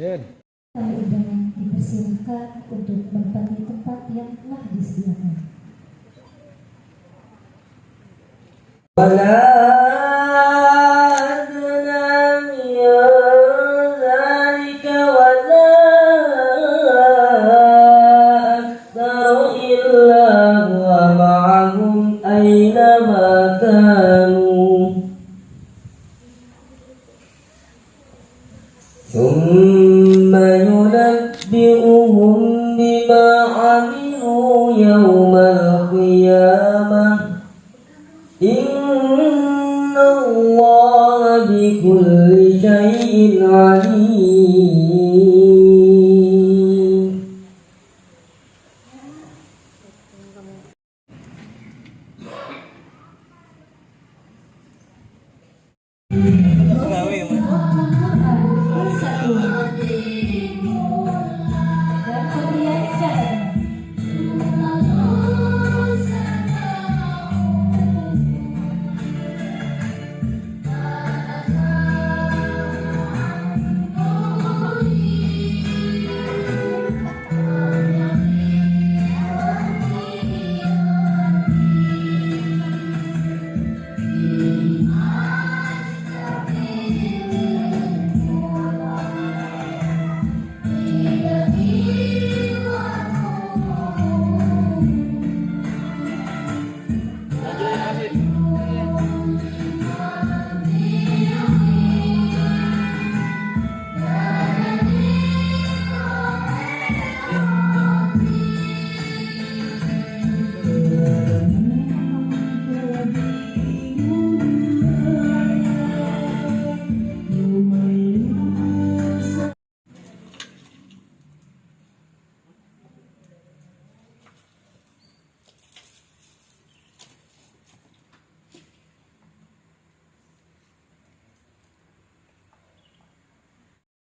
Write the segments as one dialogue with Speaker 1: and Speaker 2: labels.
Speaker 1: Kami undangan dipersilakan untuk menempati tempat yang telah disediakan.
Speaker 2: ثم ينبئهم بما عملوا يوم القيامة إن الله بكل شيء عليم.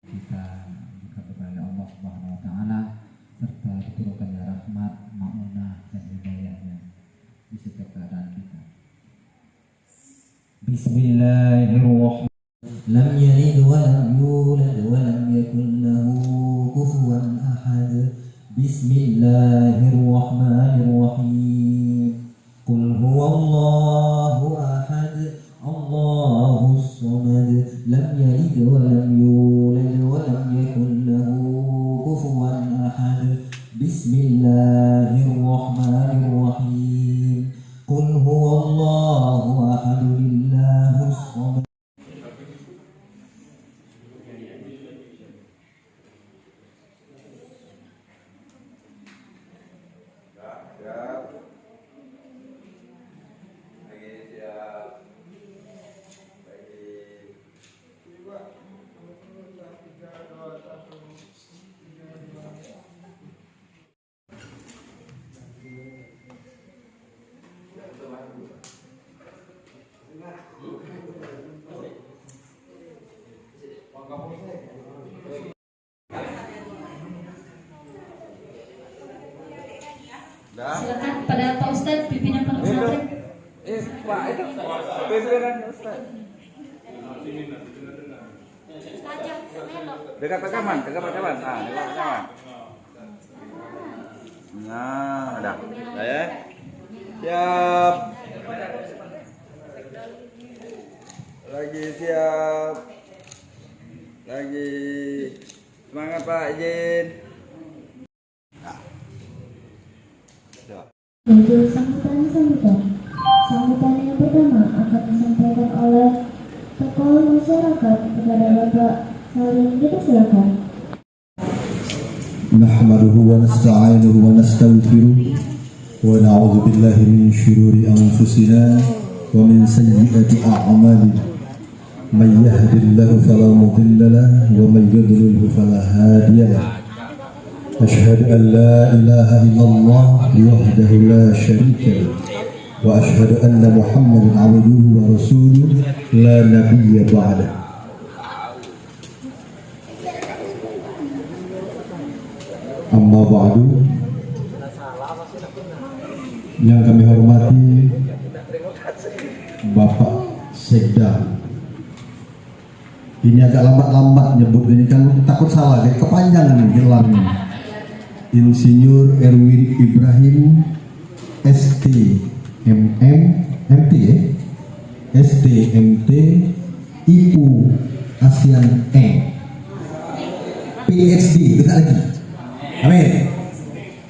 Speaker 3: Kita buka kepada Allah Subhanahu wa taala serta diturunkannya rahmat, ma'unah dan hidayahnya di setiap keadaan kita. Bismillahirrahmanirrahim. Lam yalid wa lam yulad wa lam yakul lahu kufuwan ahad. Bismillahirrahmanirrahim. Qul huwallahu ahad, Allahus samad, lam yalid wa lam yulad wa lam yakul lahu kufuwan ahad. Bismillahirrahmanirrahim. Qul huwallahu ahad, Allahus samad.
Speaker 1: Silakan pada Pak Ustadz pimpinan Pak Ustadz.
Speaker 4: Pak itu pimpinan Ustaz. Dekat rekaman. Nah, dekat rekaman. Nah, ada. Saya. Siap. Lagi siap. Lagi. Semangat Pak Izin.
Speaker 1: Untuk sambutan yang pertama akan disampaikan oleh tokoh masyarakat kepada Bapak Salim. Dipersilakan.
Speaker 5: Nahmaduhu wa nasta'inuhu wa nastaghfiruh wa na'udzu billahi min shururi anfusina wa min sayyiati a'malina. May yahdihillahu fala mudilla lahu wa may yudlilhu fala hadiya lahu. أشهد أن لا إله إلا الله وحده لا شريك له وأشهد أن محمدا عبده ورسوله لا نبي بعده. Amma ba'du. Yang kami hormati Bapak Sekda Ini agak lambat-lambat nyebut ini kan, takut salah, kayak kepanjangan gelarnya. Insinyur Erwin Ibrahim STMT ya? STMT IPU ASEAN PhD, kita lagi. Amin.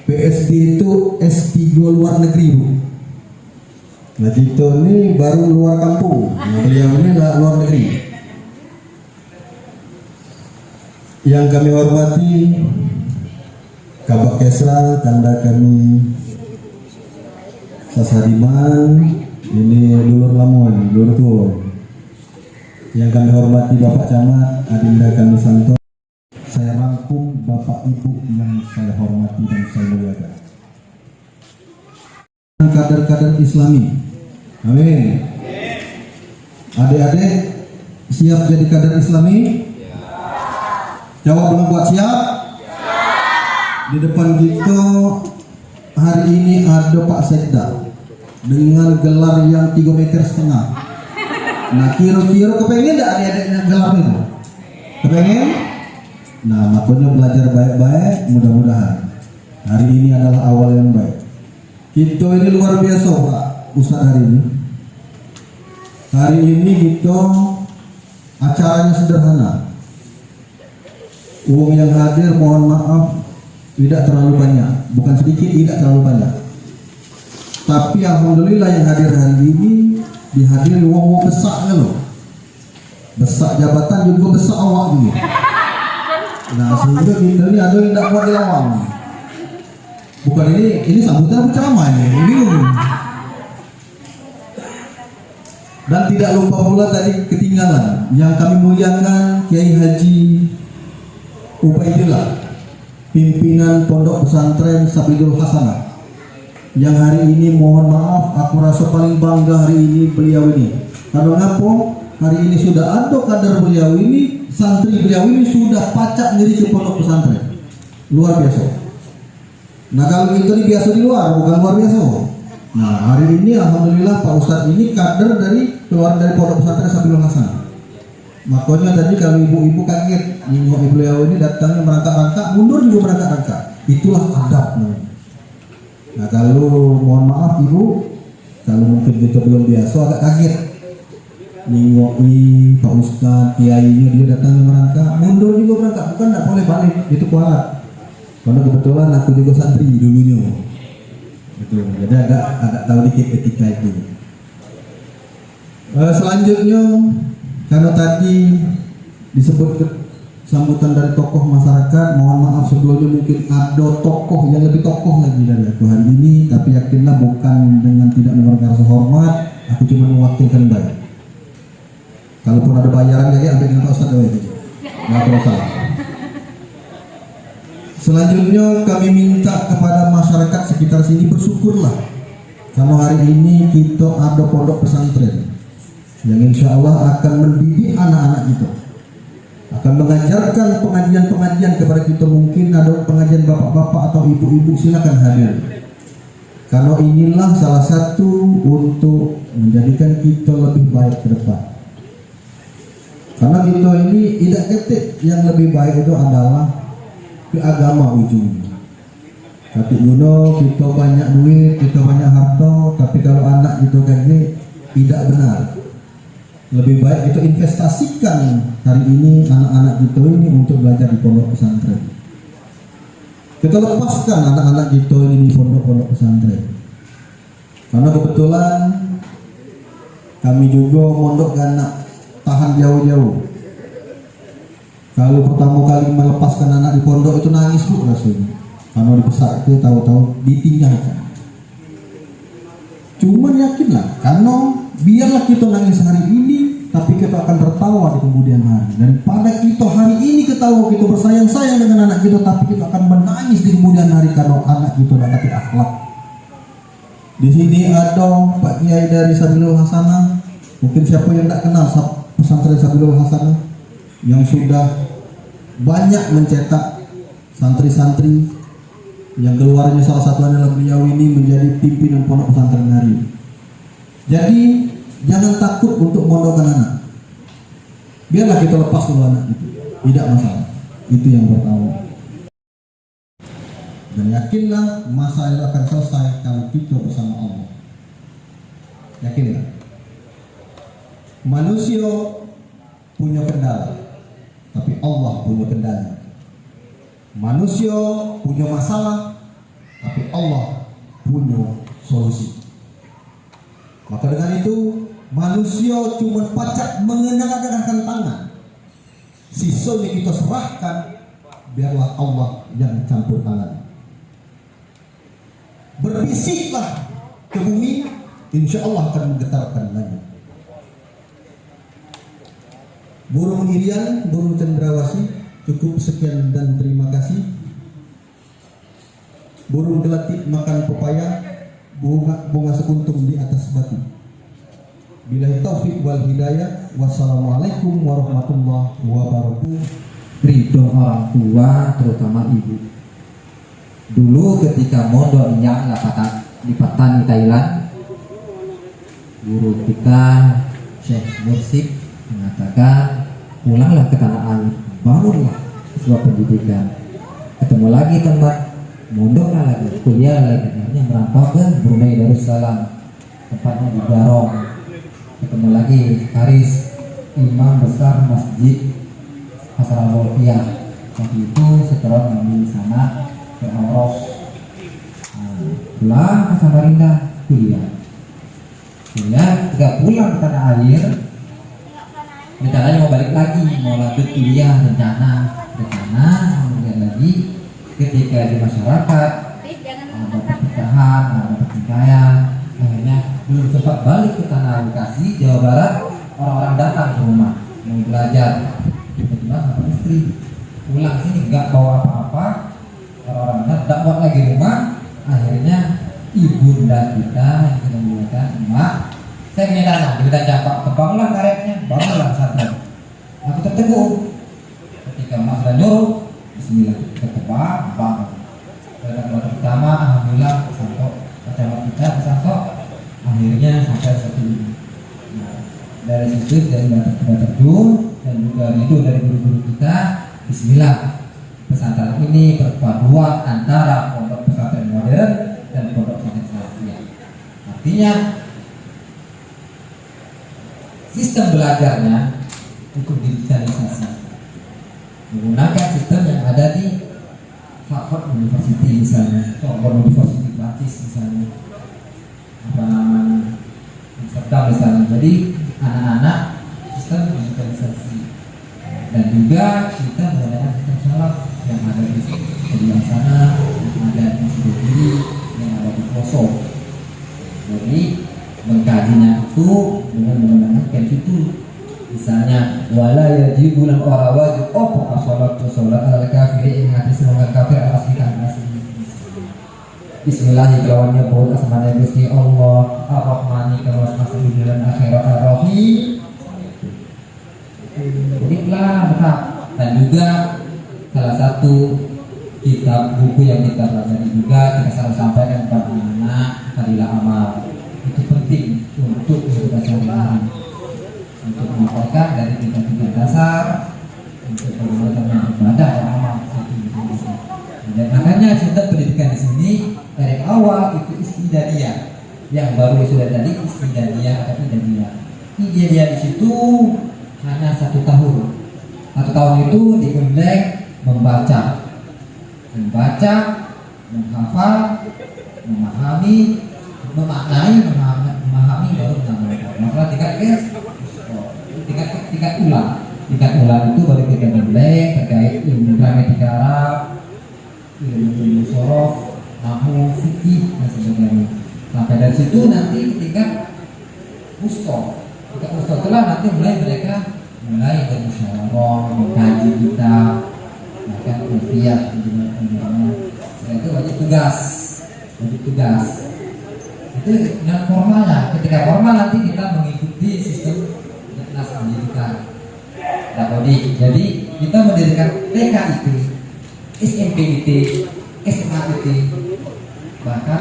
Speaker 5: PhD itu S3 luar negeri, Bu. Nah, Tito ini baru luar kampung. Nah, beliau ini luar negeri. Yang kami hormati Kabak Kesra, Kanda kami Sasadiman, ini dulur Lamun, dulur tua. Yang kami hormati Bapak Camat, Adinda kami Santo. Saya rangkum Bapak Ibu yang saya hormati dan saya muliakan. Kader-kader Islami, amin. Adik-adik siap jadi kader Islami? Jawab dengan kuat, siap? Di depan kita hari ini ada Pak Sekda dengan gelar yang 3,5 meter. Nah, kira-kira kepengen tidak adik-adiknya gelar itu? Kepengen? Nah, makanya belajar baik-baik, mudah-mudahan hari ini adalah awal yang baik. Kita ini luar biasa, Pak Ustadz hari ini. Hari ini kita acaranya sederhana. Uang yang hadir mohon maaf tidak terlalu banyak, bukan sedikit, tidak terlalu banyak. Tapi alhamdulillah yang hadir hari ini dihadiri uang besar loh. Besar jabatan juga besar awak juga. Nah, sehingga kita ini ada yang tidak kuat dilawang. Bukan ini sambutan ceramah ini. Dan tidak lupa pula tadi ketinggalan yang kami muliakan Kiai Haji Ubaidillah, pimpinan Pondok Pesantren Sabilul Hasanah, yang hari ini mohon maaf aku rasa paling bangga hari ini beliau ini. Karena apa? Hari ini sudah ada kader beliau ini, santri beliau ini sudah pacak diri ke Pondok Pesantren. Luar biasa. Nah, kalau kita ini biasa di luar, bukan luar biasa. Nah, hari ini alhamdulillah Pak Ustadz ini kader keluar dari Pondok Pesantren Sabilul Hasanah. Makanya tadi kalau ibu-ibu kaget, nengok beliau ini datangnya merangkak-rangkak, mundur juga merangkak-rangkak. Itulah adab namanya. Nah, kalau mohon maaf ibu, kalau mungkin kita belum biasa agak kaget. Nengoki Pak Ustadz, kiainya dia datangnya merangkak, mundur juga merangkak, bukan tidak boleh balik, itu kualat. Karena kebetulan aku juga santri dulunya. Betul. Jadi agak tahu dikit etika itu. Selanjutnya, karena tadi disebut sambutan dari tokoh masyarakat, mohon maaf sebelumnya mungkin ada tokoh yang lebih tokoh lagi dari aku hari ini, tapi yakinlah bukan dengan tidak memberikan rasa hormat, aku cuma mewakilkan baik. Kalaupun ada bayaran kayak ambil dengan Pak Ustadz itu, nggak ada masalah. Selanjutnya kami minta kepada masyarakat sekitar sini bersyukurlah karena hari ini kita ada pondok pesantren yang insya Allah akan mendidik anak-anak kita, akan mengajarkan pengajian-pengajian kepada kita. Mungkin ada pengajian bapak-bapak atau ibu-ibu, silakan hadir. Karena inilah salah satu untuk menjadikan kita lebih baik ke depan. Karena kita ini tidak ketik, yang lebih baik itu adalah ke agama ujungnya. Tapi kita banyak duit, kita banyak harta, tapi kalau anak kita kayak tidak benar. Lebih baik itu investasikan hari ini anak-anak kita ini untuk belajar di pondok pesantren. Kita lepaskan anak-anak kita ini di pondok-pondok pesantren. Karena kebetulan kami juga mondok anak tahan jauh-jauh. Kalau pertama kali melepaskan anak di pondok itu nangis bu rasanya. Karena di besar itu tahu-tahu ditinggalkan. Cuman yakinlah, karena biarlah kita nangis hari ini, tapi kita akan tertawa di kemudian hari. Dan pada kita hari ini ketawa, kita bersayang-sayang dengan anak kita, tapi kita akan menangis di kemudian hari karena anak kita dapat akhlak. Di sini ada Pak Kiai dari Sabilul Hasanah. Mungkin siapa yang tidak kenal pesantren Sabilul Hasanah yang sudah banyak mencetak santri-santri, yang keluarnya salah satu adalah beliau ini menjadi pimpinan pondok pesantren hari. Jadi jangan takut untuk mondokkan anak. biarlah kita lepas dulu anak itu, tidak masalah. Itu yang pertama. Dan yakinlah masa itu akan selesai kalau kita bersama Allah. Yakinlah. Manusia punya kendala, tapi Allah punya kendali. Manusia punya masalah, tapi Allah punya solusi. Maka dengan itu manusia cuma pacak mengenang-enangkan tangan. Sisanya kita serahkan, biarlah Allah yang campur tangan. Berbisiklah ke bumi, insya Allah akan menggetarkan langit. Burung irian, burung cendrawasih, cukup sekian dan terima kasih. Burung gelatik makan pepaya, bunga sekuntum di atas batu. Billahi taufik wal hidayah. Wassalamualaikum warahmatullahi wabarakatuh.
Speaker 3: Ridho orang tua, terutama ibu. Dulu ketika mondok minyak di Patani, Thailand, guru kita Syekh Mursik mengatakan, pulanglah ke tanah air, bangunlah sebuah pendidikan. Ketemu lagi tempat, mondoklah lagi, kuliah lagi. Akhirnya merantau ke Brunei Darussalam, tempatnya di Darong. Ketemu lagi Haris, imam besar masjid Hasan Al-Bolkiah. Waktu itu setelah mengambil sana ke Auros, pulang ke Samarinda, kuliah. Tidak pulang ke tanah air, rencananya mau balik lagi, mau lanjut kuliah, rencana kemudian lagi ketika di masyarakat ada pernikahan, ada pertikaian, akhirnya belum sempat balik ke tanah Bekasi, Jawa Barat. Orang-orang datang ke rumah mau belajar, tiba-tiba sama istri pulang sini nggak bawa apa-apa, orang-orang datang buat lagi rumah. Akhirnya ibunda kita yang kita muliakan, emak, saya ingin tanya, kita campak, tebanglah karetnya, bangunlah pesantren. Aku tertegun ketika emak sudah nyuruh, bismillah, kita tebang, bangun. Pada pertama, alhamdulillah, pesantren, kacamata kita, pesantren, akhirnya sampai seperti ini. Nah, dari situ dari kita terjun dan juga itu dari guru-guru kita, bismillah, pesantren ini perpaduan antara pondok pesantren modern dan pondok pesantren salafiyah. Artinya sistem belajarnya untuk digitalisasi, menggunakan sistem yang ada di Harvard University misalnya, Sorbonne University Prancis misalnya, apa namanya, Amsterdam misalnya. Jadi anak-anak sistem digitalisasi, dan juga kita menggunakan sistem salaf yang ada di sebelah sana, yang ada di sebelah kiri, yang ada di pelosok. Jadi mengkajinya itu dengan menggunakan kayak itu. Misalnya wala yajibu lan ora wajib opo salat al kafir ing hati semoga kafir atas kita masih. Bismillahirrahmanirrahim. Bahwa asmane Gusti Allah Ar-Rahmani kawas masih dan akhirat ar-rahim. Jadi betul. Dan juga salah satu kitab buku yang kita pelajari juga kita selalu sampaikan kepada anak-anak, fadilah amal. Itu penting untuk kita sehari-hari, untuk mengamalkan dari tingkat-tingkat dasar, untuk bagaimana beribadah dan amal. Dan makanya sistem pendidikan di sini dari awal itu istidadiyah, yang baru sudah tadi istidadiyah atau idadiyah. Idadiyah di situ hanya 1 tahun. 1 tahun itu diundang membaca, menghafal, memahami, memaknai, memahami baru mengamalkan. Maka tingkat ulang itu baru kita mulai terkait ilmu gramatika Arab, ilmu sorof, nahwu, fikih dan sebagainya. Sampai dari situ nanti tingkat mustoh. Tingkat mustoh itulah nanti mereka mulai bermusyawarah, mengkaji kitab, bahkan kuliah setelah itu wajib tugas. Itu dengan formalnya. Ketika formal nanti kita mengikuti sistem dinas pendidikan. Jadi kita mendirikan TKIT, SMPIT, SMAIT, bahkan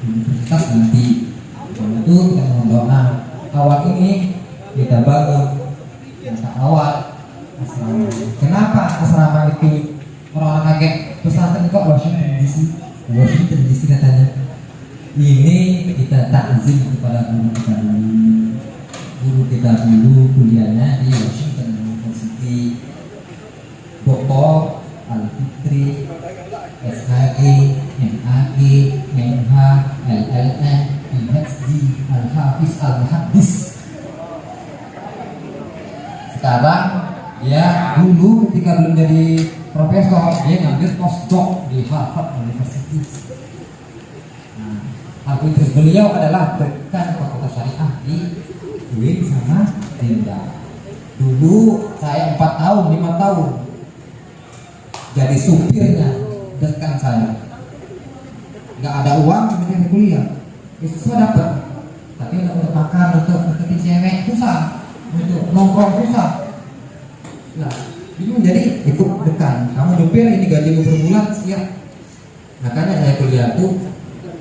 Speaker 3: universitas nanti. Untuk kita mohon doa. Awal ini kita bangun cerita awal asrama. Kenapa asrama itu orang-orang kaget pesantren kok Washington DC katanya? Ini kita takzim kepada guru kita dulu. Guru kita dulu kuliahnya di Washington University, Dr. Al-Fitri, SHG, MAG, MH, LLM, PhD, Al-Hafiz, Al-Muhaddis. Sekarang ya dulu ketika belum jadi profesor dia ngambil postdoc di Harvard University. Al-Fitri beliau adalah dekan Fakultas Syariah di UIN sama Dinda. Dulu saya 4 tahun, 5 tahun jadi supirnya dekan saya. Nggak ada uang kemudian kuliah, susah dapat. Tapi untuk makan, untuk deketin cewek susah, untuk nongkrong susah. Nah, ini jadi ikut dekan. Kamu supir ini gajimu per bulan siap. Makanya saya kuliah tuh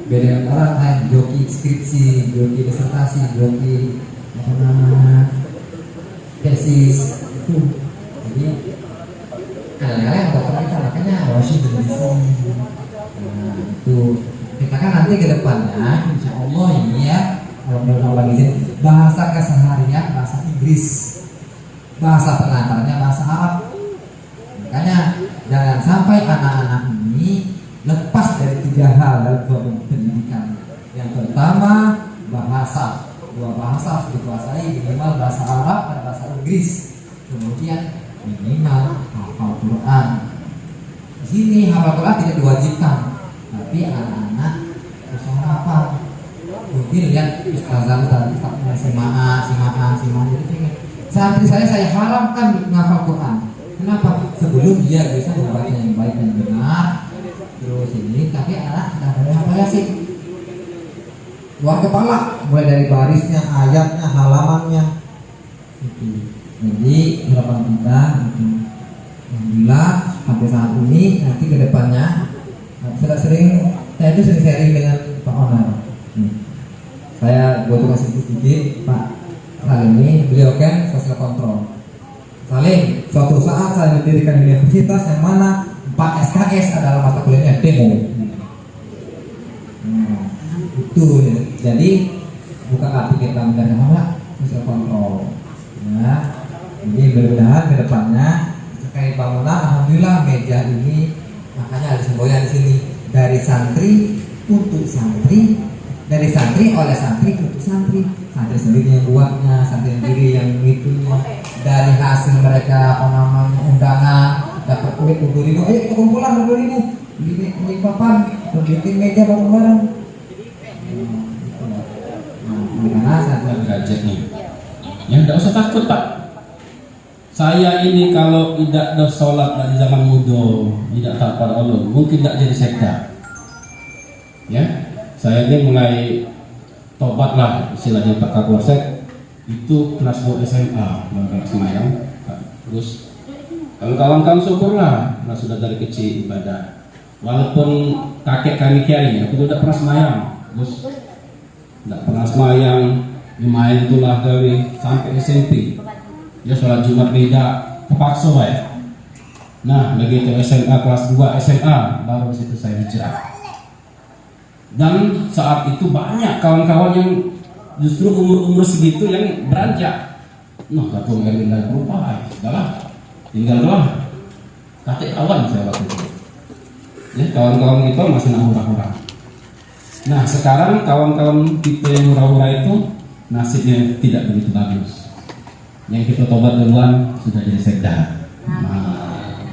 Speaker 3: beda dengan orang lain, joki skripsi, joki disertasi, joki apa namanya tesis itu. Jadi kadang-kadang dokter kita makanya Washington DC. Nah itu kita kan nanti ke depannya insya Allah ini ya Allah izin bahasa keseharian bahasa Inggris, bahasa pengantarnya bahasa Arab. Makanya jangan sampai anak-anak ini lepas dari 3 hal dalam pendidikan. Yang pertama bahasa, 2 bahasa harus dikuasai, minimal bahasa Arab dan bahasa Inggris. Kemudian minimal hafal Quran. Di sini hafal Quran tidak diwajibkan, tapi anak-anak usaha hafal. Mungkin lihat ustazah tadi simaan. Jadi santri saya haramkan menghafal Quran. Kenapa? Sebelum dia bisa membaca yang baik dan benar. Terus ini tapi anak tidak boleh hafal Yasin. Luar kepala, mulai dari barisnya, ayatnya, halamannya. Itu. Jadi harapan kita, alhamdulillah sampai saat ini nanti ke depannya saya itu sering sharing dengan Pak Onar. Saya butuh kasih sedikit Pak Salim ini, beliau kan sosial kontrol. Salim, suatu saat saya mendirikan universitas yang mana 4 SKS adalah mata kuliahnya demo. Itu jadi bukan arti kita menjadi sosial kontrol. Nah, jadi mudah-mudahan ke depannya terkait bangunan, alhamdulillah meja ini makanya ada semboyan di sini dari santri untuk santri, dari santri oleh santri untuk santri, santri sendiri yang buatnya, santri sendiri yang ngitunya, dari hasil mereka apa namanya undangan dapat duit 20.000, ayo kita kumpulan 20.000 beli papan, bikin meja bareng-bareng. Karena saya
Speaker 6: gadget nih, yang tidak usah takut Pak. Saya ini kalau tidak ada sholat dari zaman muda, tidak taat pada Allah, mungkin tidak jadi sekda. Ya, saya ini mulai tobat lah istilahnya Pak Kapolsek itu kelas 2 SMA Bangka Semayang. Terus kawan-kawan syukurlah, nah sudah dari kecil ibadah. Walaupun kakek kami kiai, aku tidak pernah semayang, terus tidak pernah semayang, main itulah dari sampai SMP. Ya sholat Jumat beda terpaksa ya. Nah begitu SMA kelas 2 SMA baru situ saya hijrah. Dan saat itu banyak kawan-kawan yang justru umur segitu yang beranjak. Nah kata Erwin dan berupa, tinggallah kakek kawan saya waktu itu. Ya kawan-kawan kita masih nak hura-hura. Nah sekarang kawan-kawan kita yang hura-hura itu nasibnya tidak begitu bagus. Yang kita tobat duluan sudah jadi sekda. Nah,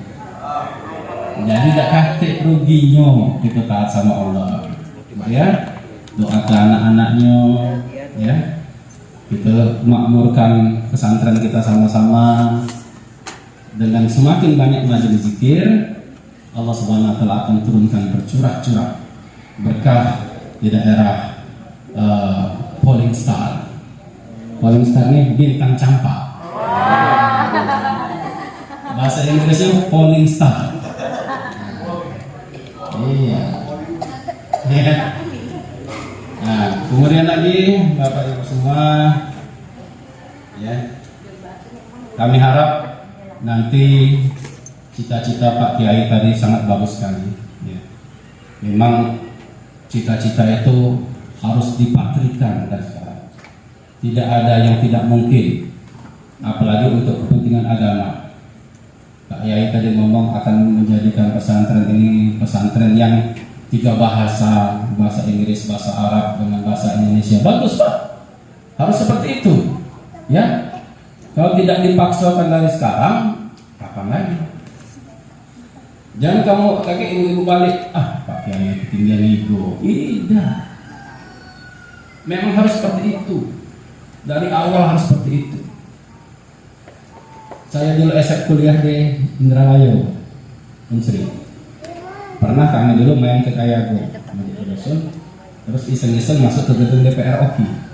Speaker 6: jadi tidak kakek ruginya kita taat sama Allah. Ya, doakan anak-anaknya, ya. Kita makmurkan pesantren kita sama-sama. Dengan semakin banyak majelis zikir, Allah Subhanahu wa taala akan turunkan bercurah-curah berkah di daerah Falling Star. Falling Star ini bintang campak. Bahasa Inggrisnya Falling Star. Iya. Ya. Nah, kemudian lagi Bapak Ibu semua, ya. kami harap nanti cita-cita Pak Kiai tadi sangat bagus sekali. Ya. Memang cita-cita itu harus dipatrikan dari sekarang. Tidak ada yang tidak mungkin, apalagi untuk kepentingan agama. Pak Kiai tadi ngomong akan menjadikan pesantren ini pesantren yang 3 bahasa, bahasa Inggris, bahasa Arab dengan bahasa Indonesia. Bagus Pak, harus seperti itu. Ya. Kalau tidak dipaksakan dari sekarang, kapan lagi? Jangan kamu kakek ibu-ibu balik, Pak Kiai ketinggian ego. Tidak. Memang harus seperti itu. Dari awal harus seperti itu. Saya dulu kuliah di Indramayu, Unsri. Pernah kami dulu main ke Kayago, terus iseng-iseng masuk ke gedung DPR OKI.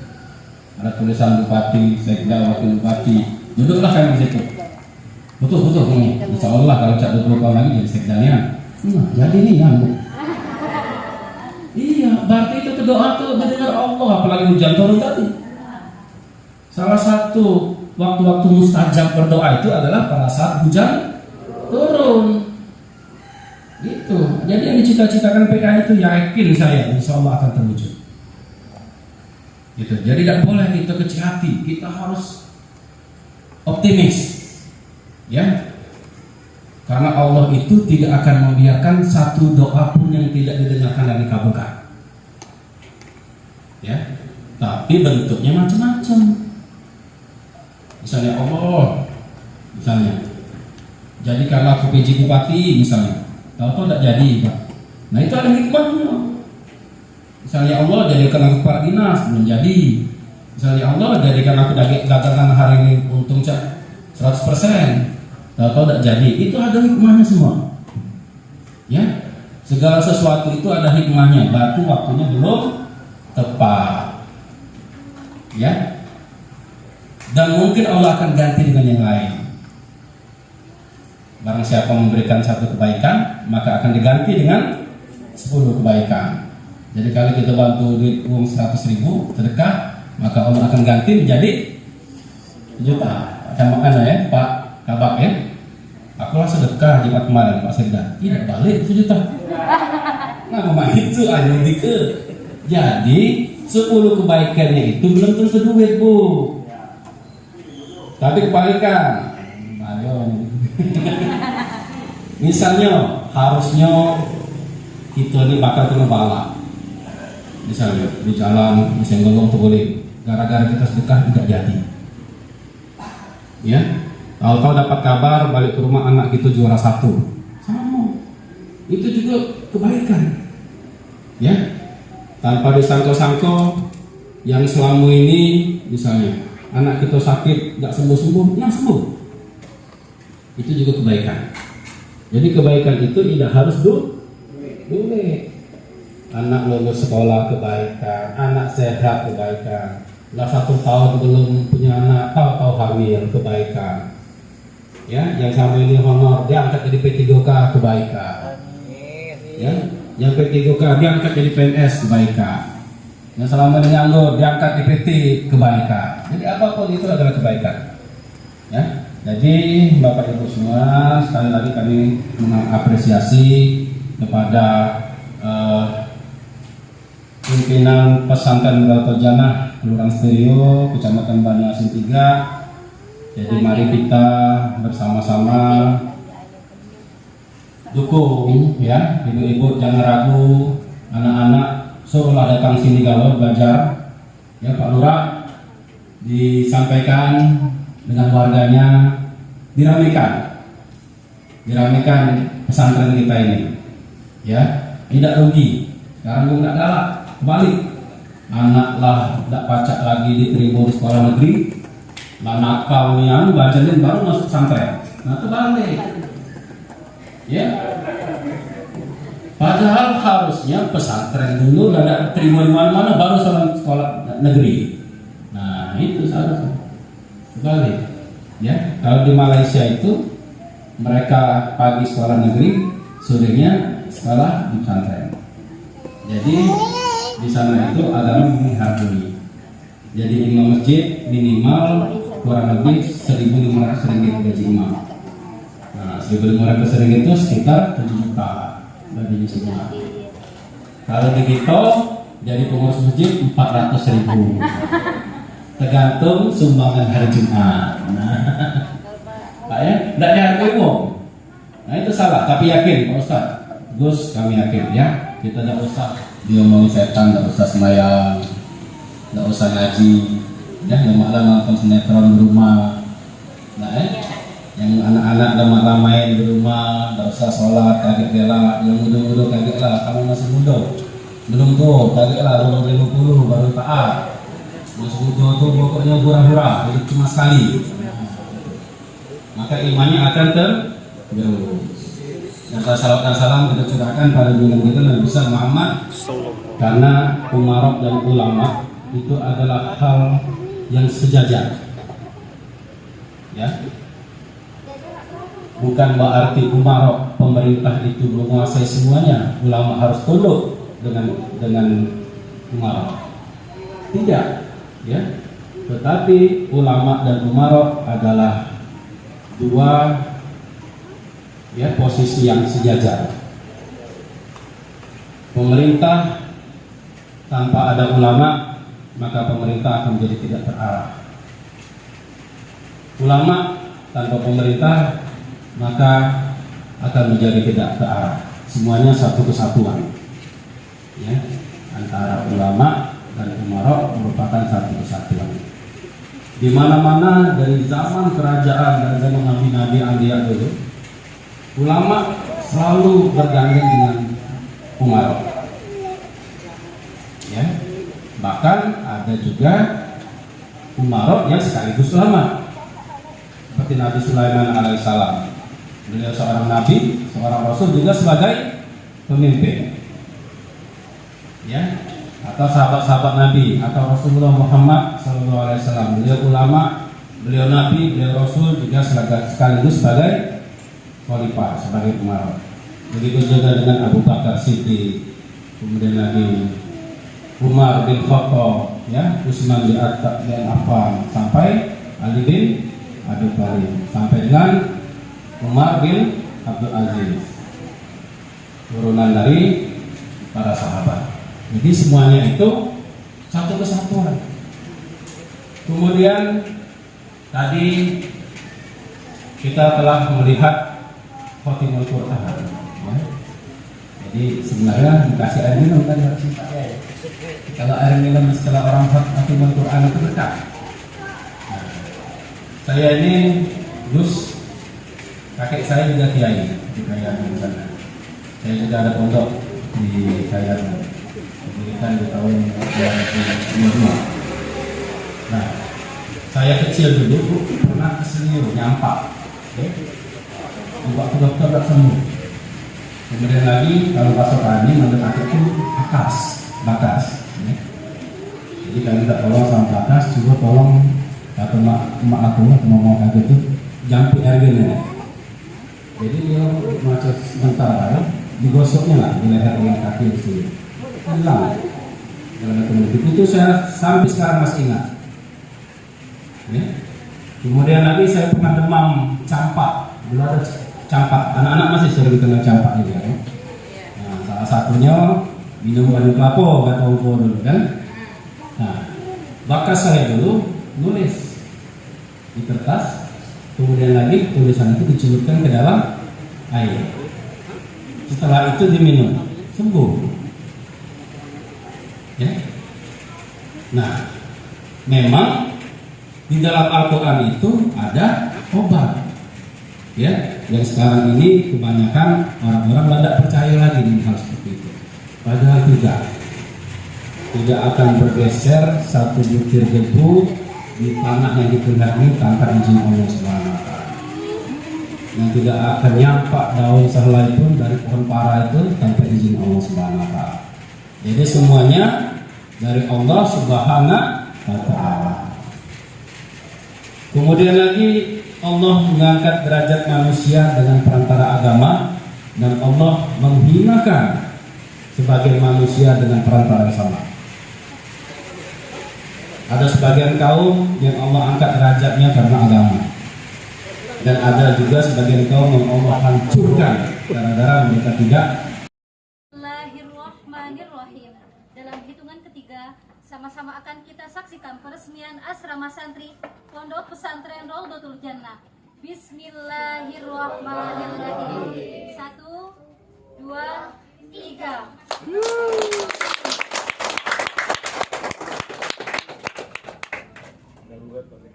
Speaker 6: Ada tulisan bupati, sekda, wakil bupati. Duduklah kami di situ. Betul ini. Insya Allah kalau cak 20 tahun lagi jadi sekdanya. Jadi nih nyambung. Iya, berarti itu doa tuh mendengar Allah, apalagi hujan turun tadi. Salah satu waktu-waktu mustajab berdoa itu adalah pada saat hujan turun. Gitu. Jadi yang dicita-citakan PKI itu yakin saya, insya Allah akan terwujud. Gitu. Jadi tidak boleh kita kecil hati, kita harus optimis, ya. Karena Allah itu tidak akan membiarkan satu doa pun yang tidak didengarkan dan dikabulkan, ya. Tapi bentuknya macam-macam. Misalnya Allah, misalnya, jadikanlah aku PJ bupati, misalnya, tahu tidak jadi, Pak. Nah itu ada hikmahnya. Misalnya Allah jadikan aku kepala dinas, belum jadi. Misalnya Allah jadikan aku dagangan hari ini untung 100%, tahu tidak jadi. Itu ada hikmahnya semua. Ya, segala sesuatu itu ada hikmahnya. Berarti waktunya belum tepat. Ya, dan mungkin Allah akan ganti dengan yang lain. Barang siapa memberikan 1 kebaikan, maka akan diganti dengan 10 kebaikan. Jadi kalau kita bantu duit uang 100.000 sedekah, maka Allah akan ganti menjadi 1 juta. Macam mana ya Pak Kabak ya? Akulah sedekah Jumat kemarin Pak Sekda. Tidak balik 1 juta. Nah memang itu ayo dikit. Jadi 10 kebaikannya itu belum tentu duit Bu. Tapi kebalikan. Ayo. Misalnya harusnya kita ini bakal kena balak. Misalnya di jalan disenggol boleh, gara-gara kita sedekah tidak jadi. Ya, tahu-tahu dapat kabar balik ke rumah anak kita juara 1, sama. Itu juga kebaikan. Ya, tanpa disangka-sangka yang selama ini misalnya anak kita sakit nggak sembuh-sembuh, nah sembuh. Itu juga kebaikan. Jadi kebaikan itu tidak harus duit. Anak lulus sekolah kebaikan, anak sehat kebaikan. Lah 1 tahun belum punya anak, tahu-tahu hamil kebaikan. Ya, yang sama ini honor diangkat jadi P3K kebaikan. Ya, yang P3K diangkat jadi PNS kebaikan. Yang selama ini nganggur diangkat di PT kebaikan. Jadi apapun itu adalah kebaikan. Ya, jadi Bapak Ibu semua, sekali lagi kami mengapresiasi kepada pimpinan pesantren Baitul Jannah Kelurahan Stereo, Kecamatan Banyuasin 3. Jadi mari kita bersama-sama dukung ya, ibu-ibu jangan ragu, anak-anak suruhlah datang sini kalau belajar. Ya Pak Lurah disampaikan dengan warganya, diramikan pesantren kita ini. Ya, tidak rugi, karena nggak galak. Kembali, anaklah tidak pacak lagi diterima di sekolah negeri, lah nakal nian bacanya baru masuk pesantren. Nah itu balik, ya. Padahal harusnya pesantren dulu tidak terima di mana-mana, baru sekolah negeri. Nah itu seharusnya balik, ya. Kalau di Malaysia itu mereka pagi sekolah negeri, sorenya sekolah di pesantren. Jadi di sana itu adalah menghargai. Jadi imam masjid minimal kurang lebih 1.500 ringgit gaji imam. Nah, 1.500 ringgit itu sekitar 7 juta gajinya semua. Kalau begitu jadi pengurus masjid 400.000, tergantung sumbangan hari Jumat. Nah, Pak ya, tidak dihargai uang. Nah itu salah, tapi yakin Pak Ustaz. Gus, kami yakin ya, kita tidak usah diomongin setan, tidak usah sembahyang, tidak usah ngaji, ya lemak-lemak nonton sinetron di rumah. Nah yang anak-anak lemak-lemak main di rumah, tidak usah sholat, kaget lah. Yang muda-muda kaget lah, kamu masih muda, belum tuh, kaget lah, umur 50 baru taat. Masih muda tuh pokoknya hura-hura, hidup cuma sekali. Maka imannya akan tergerus. Yang salawat dan salam kita curahkan pada junjungan kita Nabi besar Muhammad, karena umarok dan ulama itu adalah hal yang sejajar. Ya, bukan berarti umarok pemerintah itu menguasai semuanya, ulama harus tunduk dengan umarok. Tidak, ya. Tetapi ulama dan umarok adalah dua posisi yang sejajar. Pemerintah tanpa ada ulama, maka pemerintah akan menjadi tidak terarah. Ulama tanpa pemerintah, maka akan menjadi tidak terarah. Semuanya satu kesatuan. Ya, antara ulama dan umarok merupakan satu kesatuan. Di mana-mana dari zaman kerajaan dan zaman nabi-nabi anbiya dulu, ulama selalu bergandeng dengan umarok. Ya, bahkan ada juga umarok yang sekaligus ulama, seperti Nabi Sulaiman alaihissalam. Beliau seorang nabi, seorang rasul juga sebagai pemimpin. Ya, atau sahabat-sahabat Nabi atau Rasulullah Muhammad SAW. Beliau ulama, beliau nabi, beliau rasul juga sekaligus sebagai khalifah, sebagai umarok. Begitu juga dengan Abu Bakar Siddiq, kemudian lagi Umar bin Khattab, ya, Utsman bin Affan, sampai Ali bin Abi Thalib, sampai dengan Umar bin Abdul Aziz, turunan dari para sahabat. Jadi semuanya itu satu kesatuan. Kemudian tadi kita telah melihat khotimul Quran. Ya. Jadi sebenarnya dikasih air minum kan harus dipakai. Kalau air minum setelah orang khotimul Quran itu berkah. Nah, saya ini Gus, kakek saya juga kiai di Kayangan di sana. Saya juga ada pondok di Kayangan. Didirikan di tahun 2002. Nah, saya kecil dulu pernah kesini nyampak, buat ke dokter tak sembuh. Kemudian lagi kalau masuk angin mendekat itu bakas. Ya. Jadi kalau tidak tolong sama bakas, juga tolong kata mak aku mau kata itu jampi airnya. Jadi dia macam sebentar digosoknya lah di leher dengan kaki di sini. Hilang. Itu saya sampai sekarang masih ingat. Ya. Kemudian lagi saya pernah demam campak. Dulu ada campak. Anak-anak masih sering kena campak juga. Ya. Nah, salah satunya minum banyu kelapa kata orang tua dulu kan. Nah, bakas saya dulu nulis di kertas. Kemudian lagi tulisan itu dicelupkan ke dalam air. Setelah itu diminum, sembuh. Ya. Nah, memang di dalam Al-Quran itu ada obat. Ya, yang sekarang ini kebanyakan orang-orang tidak percaya lagi dengan hal seperti itu. Padahal tidak akan bergeser satu butir debu di tanah yang dikehendaki tanpa izin Allah Subhanahu wa taala. Yang tidak akan nyampak daun sehelai pun dari pohon para itu tanpa izin Allah Subhanahu wa taala. Jadi semuanya dari Allah Subhanahu wa taala. Kemudian lagi Allah mengangkat derajat manusia dengan perantara agama, dan Allah menghinakan sebagai manusia dengan perantara yang sama. Ada sebagian kaum yang Allah angkat derajatnya karena agama. Dan ada juga sebagian kaum yang Allah hancurkan gara-gara mereka tidak.
Speaker 7: Bismillahirrahmanirrahim. Dalam hitungan ketiga, sama-sama akan kita saksikan peresmian asrama santri Pondok Pesantren Raudhatul Jannah. Bismillahirrahmanirrahim. 1, 2, 3.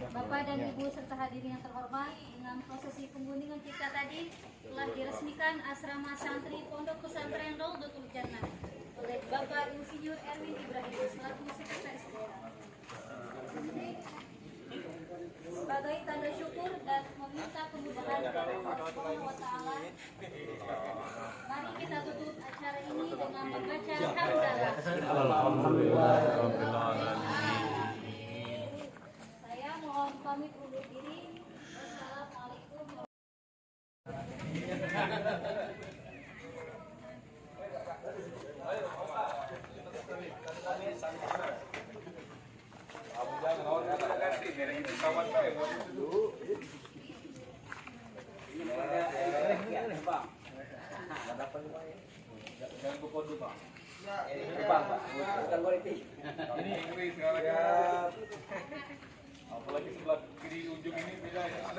Speaker 7: Bapak dan Ibu serta hadirin yang terhormat, dengan prosesi penggunungan kita tadi telah diresmikan asrama santri Pondok Pesantren Raudhatul Jannah oleh Bapak Insinyur Erwin Ibrahim selaku Sekretaris Daerah. Sebagai tanda syukur dan meminta kemudahan dari Allah Subhanahu wa Ta'ala, mari kita tutup acara ini dengan membaca hamdalah. Saya mohon pamit undur diri. Wassalamualaikum.
Speaker 4: Apalagi sebelah kiri ujung ini beda ya.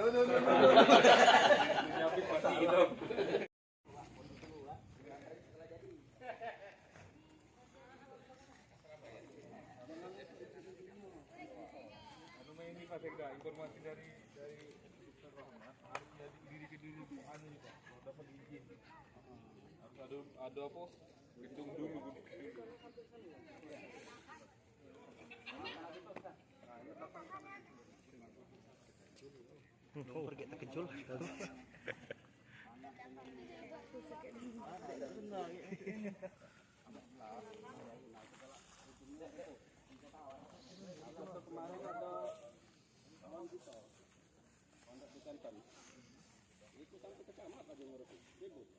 Speaker 4: Nyapit mati gitu. Ini Pak Sekda, informasi dari Ustaz Rahmat harus dari diri ke anu nih Pak, kalau dapat izin harus ada apa? Gendung dulu.
Speaker 8: Pergi terkejut. Kemarin ada kawan kita pondok pesantren itu sampai kecamatan aja ngurus ribut.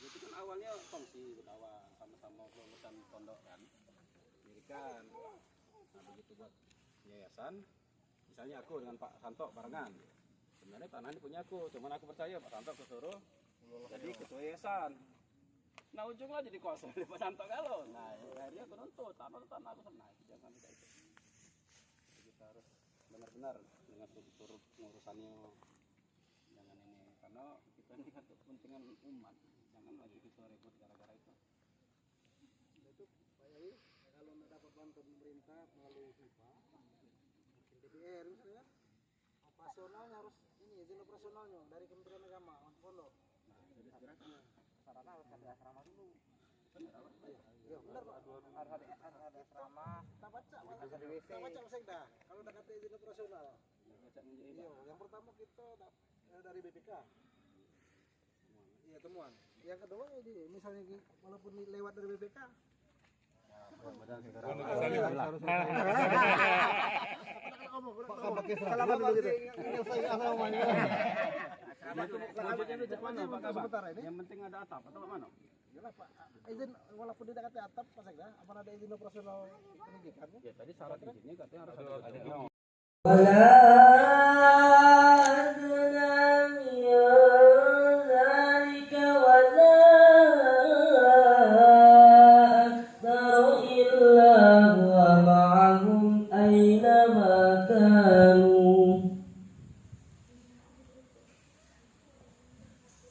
Speaker 8: Itu kan awalnya kongsi berkawan sama-sama kelulusan pondok kan, dirikan. Nah begitu buat yayasan, misalnya aku dengan Pak Santo barengan. Sebenarnya tanah ini punya aku, cuman aku percaya Pak Santo kesuruh jadi ketua yayasan. Nah ujungnya jadi kuasa dari Pak Santo kalau. Nah akhirnya aku nuntut tanah aku senang, jangan kayak itu. Kita harus benar-benar dengan turut ngurusannya, jangan ini karena kita ini kan kepentingan umat, jangan lagi kita ribut gara-gara itu. Itu Pak Yai kalau mendapat bantuan pemerintah melalui FIFA, DPR misalnya, operasionalnya harus ini izin operasionalnya dari Kementerian Agama untuk pondok. Jadi segera sarana harus ada asrama dulu. Iya benar Pak. Ada asrama. Kita baca Pak Sekda. Kalau udah kata izin operasional. Iya, yang pertama kita dari BPK. Iya temuan. Yang kedua ini misalnya walaupun lewat dari BPK. Yang penting ada atap atau mana? Yalah Pak, izin walaupun tidak kata atap Pak Sekda, apa ada izin operasional pendidikan? Ya tadi syarat izinnya katanya harus ada.
Speaker 2: ولا أدنى من ذلك ولا أكثر إلا هو معهم أينما كانوا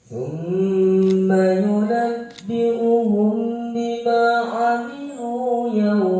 Speaker 2: ثم ينبئهم بما عملوا يوم